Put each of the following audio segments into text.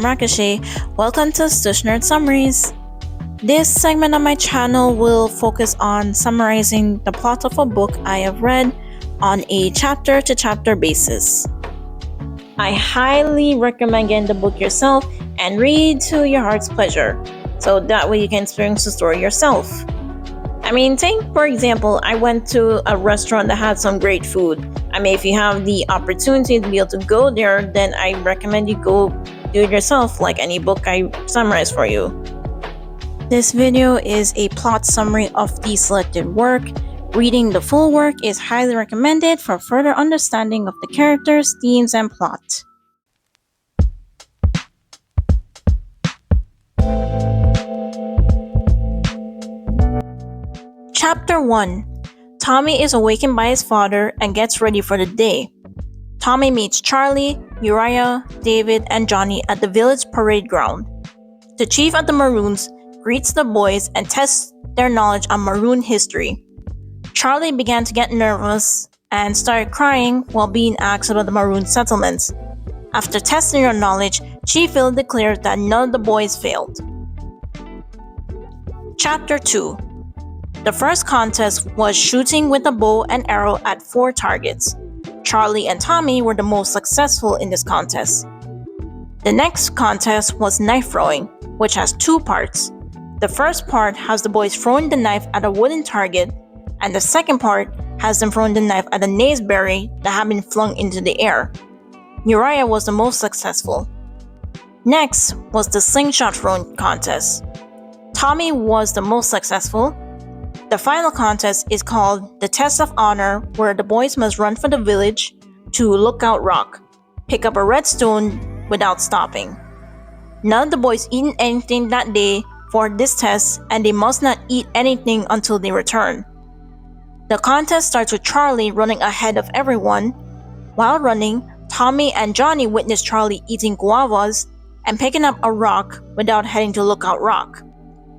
Ricochet. Welcome to Stush Nerd Summaries. This segment of my channel will focus on summarizing the plot of a book I have read on a chapter-to-chapter basis. I highly recommend getting the book yourself and read to your heart's pleasure, so that way you can experience the story yourself. Take for example, I went to a restaurant that had some great food. If you have the opportunity to be able to go there, then I recommend you go do it yourself, like any book I summarize for you. This video is a plot summary of the selected work. Reading the full work is highly recommended for further understanding of the characters, themes, and plot. Chapter 1. Tommy is awakened by his father and gets ready for the day. Tommy meets Charlie, Uriah, David, and Johnny at the village parade ground. The chief of the Maroons greets the boys and tests their knowledge on Maroon history. Charlie began to get nervous and started crying while being asked about the Maroon settlements. After testing their knowledge, Chief Phil declared that none of the boys failed. Chapter 2. The first contest was shooting with a bow and arrow at 4 targets. Charlie and Tommy were the most successful in this contest. The next contest was knife throwing, which has 2 parts. The first part has the boys throwing the knife at a wooden target, and the second part has them throwing the knife at a naseberry that had been flung into the air. Uriah was the most successful. Next was the slingshot throwing contest. Tommy was the most successful. The final contest is called the Test of Honor, where the boys must run for the village to Lookout Rock, pick up a red stone without stopping. None of the boys eaten anything that day for this test, and they must not eat anything until they return. The contest starts with Charlie running ahead of everyone. While running, Tommy and Johnny witness Charlie eating guavas and picking up a rock without heading to Lookout Rock,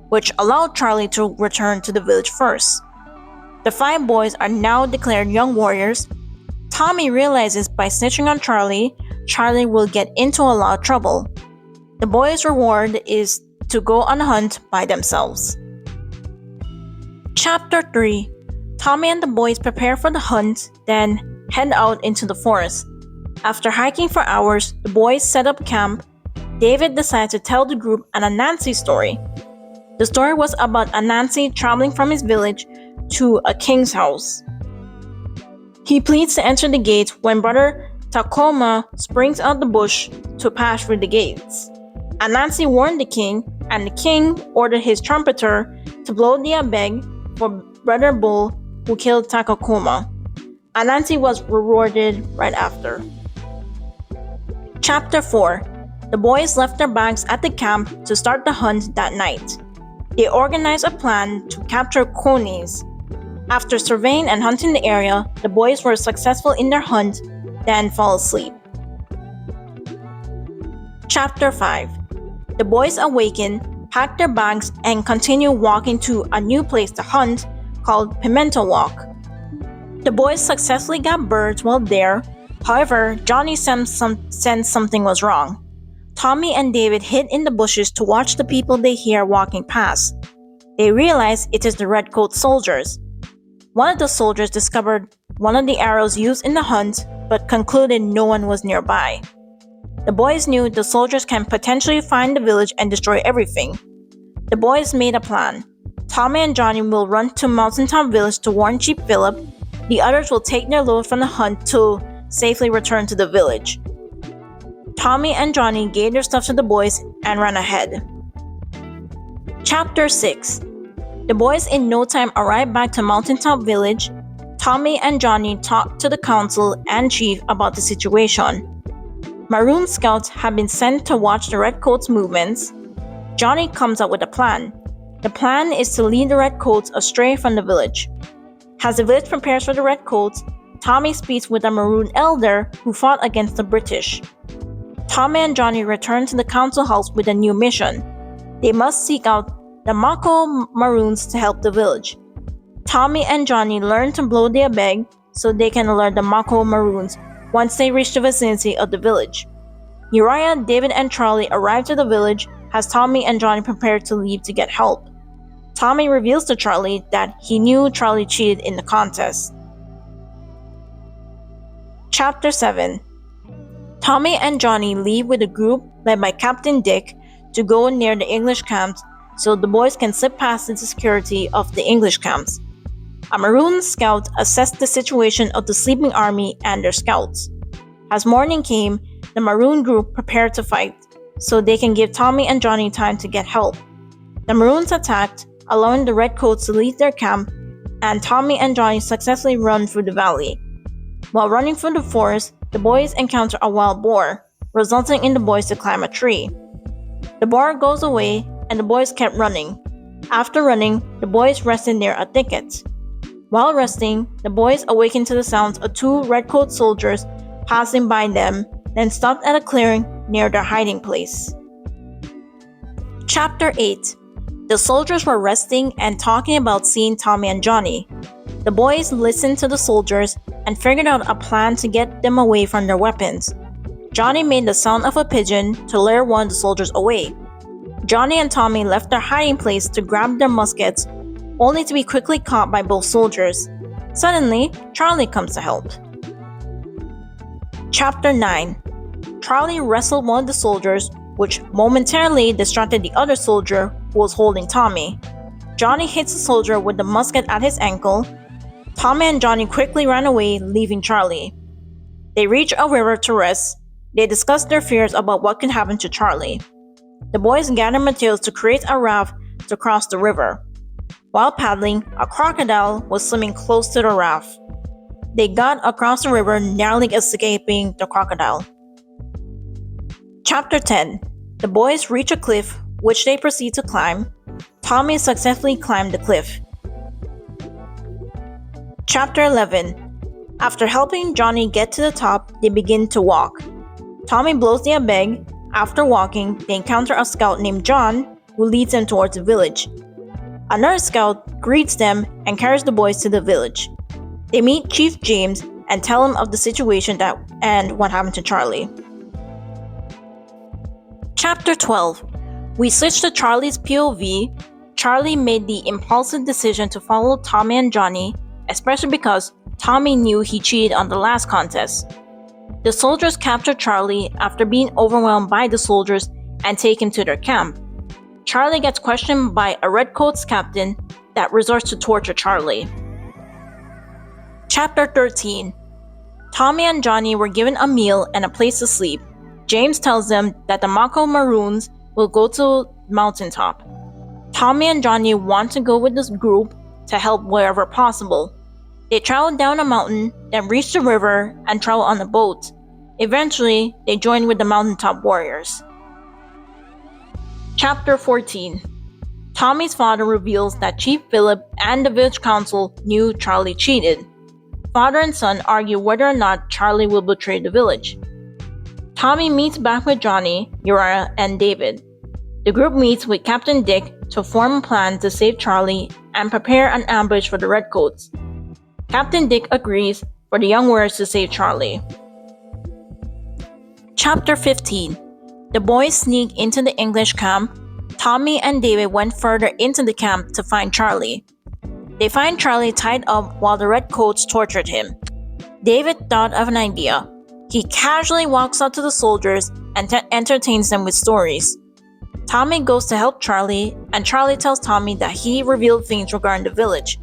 which allowed Charlie to return to the village first. The 5 boys are now declared young warriors. Tommy realizes by snitching on Charlie, Charlie will get into a lot of trouble. The boys' reward is to go on a hunt by themselves. Chapter 3. Tommy and the boys prepare for the hunt, then head out into the forest. After hiking for hours, the boys set up camp. David decided to tell the group an Anansi story. The story was about Anansi traveling from his village to a king's house. He pleads to enter the gate when brother Takoma springs out the bush to pass through the gates. Anansi warned the king, and the king ordered his trumpeter to blow the abeg for brother Bull, who killed Takakoma. Anansi was rewarded right after. Chapter 4. The boys left their bags at the camp to start the hunt that night. They organized a plan to capture conies. After surveying and hunting the area, the boys were successful in their hunt, then fell asleep. Chapter 5. The boys awaken, pack their bags, and continue walking to a new place to hunt called Pimento Walk. The boys successfully got birds while there. However, Johnny sensed something was wrong. Tommy and David hid in the bushes to watch the people they hear walking past. They realize it is the redcoat soldiers. One of the soldiers discovered one of the arrows used in the hunt, but concluded no one was nearby. The boys knew the soldiers can potentially find the village and destroy everything. The boys made a plan. Tommy and Johnny will run to Mountaintop Village to warn Chief Philip. The others will take their load from the hunt to safely return to the village. Tommy and Johnny gave their stuff to the boys and ran ahead. Chapter 6. The boys in no time arrived back to Mountaintop Village. Tommy and Johnny talked to the council and chief about the situation. Maroon scouts have been sent to watch the redcoats' movements. Johnny comes up with a plan. The plan is to lead the redcoats astray from the village. As the village prepares for the redcoats, Tommy speaks with a Maroon elder who fought against the British. Tommy and Johnny return to the council house with a new mission. They must seek out the Mocho Maroons to help the village. Tommy and Johnny learn to blow the abeg so they can alert the Mocho Maroons once they reach the vicinity of the village. Uriah, David, and Charlie arrive to the village as Tommy and Johnny prepare to leave to get help. Tommy reveals to Charlie that he knew Charlie cheated in the contest. Chapter 7. Tommy and Johnny leave with a group led by Captain Dick to go near the English camps so the boys can slip past the security of the English camps. A Maroon scout assessed the situation of the sleeping army and their scouts. As morning came, the Maroon group prepared to fight so they can give Tommy and Johnny time to get help. The Maroons attacked, allowing the redcoats to leave their camp, and Tommy and Johnny successfully run through the valley. While running through the forest, the boys encounter a wild boar, resulting in the boys to climb a tree. The boar goes away, and the boys kept running. After running, the boys rested near a thicket. While resting, the boys awakened to the sounds of two redcoat soldiers passing by them, then stopped at a clearing near their hiding place. Chapter 8. The soldiers were resting and talking about seeing Tommy and Johnny. The boys listened to the soldiers and figured out a plan to get them away from their weapons. Johnny made the sound of a pigeon to lure one of the soldiers away. Johnny and Tommy left their hiding place to grab their muskets, only to be quickly caught by both soldiers. Suddenly, Charlie comes to help. Chapter 9. Charlie wrestled one of the soldiers, which momentarily distracted the other soldier who was holding Tommy. Johnny hits the soldier with the musket at his ankle. Tommy and Johnny quickly ran away, leaving Charlie. They reach a river to rest. They discuss their fears about what could happen to Charlie. The boys gather materials to create a raft to cross the river. While paddling, a crocodile was swimming close to the raft. They got across the river, narrowly escaping the crocodile. Chapter 10. The boys reach a cliff, which they proceed to climb. Tommy successfully climbed the cliff. Chapter 11. After helping Johnny get to the top, they begin to walk. Tommy blows the bag. After walking, they encounter a scout named John, who leads them towards the village. Another scout greets them and carries the boys to the village. They meet Chief James and tell him of the situation and what happened to Charlie. Chapter 12. We switch to Charlie's POV. Charlie made the impulsive decision to follow Tommy and Johnny, especially because Tommy knew he cheated on the last contest. The soldiers capture Charlie after being overwhelmed by the soldiers and take him to their camp. Charlie gets questioned by a redcoats captain that resorts to torture Charlie. Chapter 13. Tommy and Johnny were given a meal and a place to sleep. James tells them that the Mocho Maroons will go to mountaintop. Tommy and Johnny want to go with this group to help wherever possible. They travel down a mountain, then reach the river and travel on a boat. Eventually, they join with the mountaintop warriors. Chapter 14. Tommy's father reveals that Chief Philip and the village council knew Charlie cheated. Father and son argue whether or not Charlie will betray the village. Tommy meets back with Johnny, Uriah, and David. The group meets with Captain Dick to form a plan to save Charlie and prepare an ambush for the redcoats. Captain Dick agrees for the young warriors to save Charlie. Chapter 15. The boys sneak into the English camp. Tommy and David went further into the camp to find Charlie. They find Charlie tied up while the redcoats tortured him. David thought of an idea. He casually walks up to the soldiers and entertains them with stories. Tommy goes to help Charlie, and Charlie tells Tommy that he revealed things regarding the village.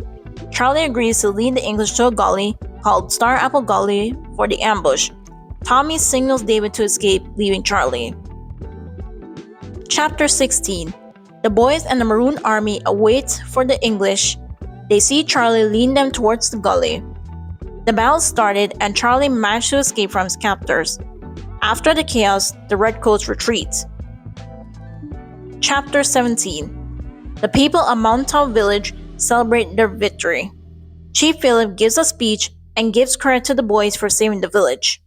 Charlie agrees to lead the English to a gully called Star Apple Gully for the ambush. Tommy signals David to escape, leaving Charlie. Chapter 16. The boys and the Maroon Army await for the English. They see Charlie lead them towards the gully. The battle started and Charlie managed to escape from his captors. After the chaos, the redcoats retreat. Chapter 17. The people of Mountaintop Village celebrate their victory. Chief Philip gives a speech and gives credit to the boys for saving the village.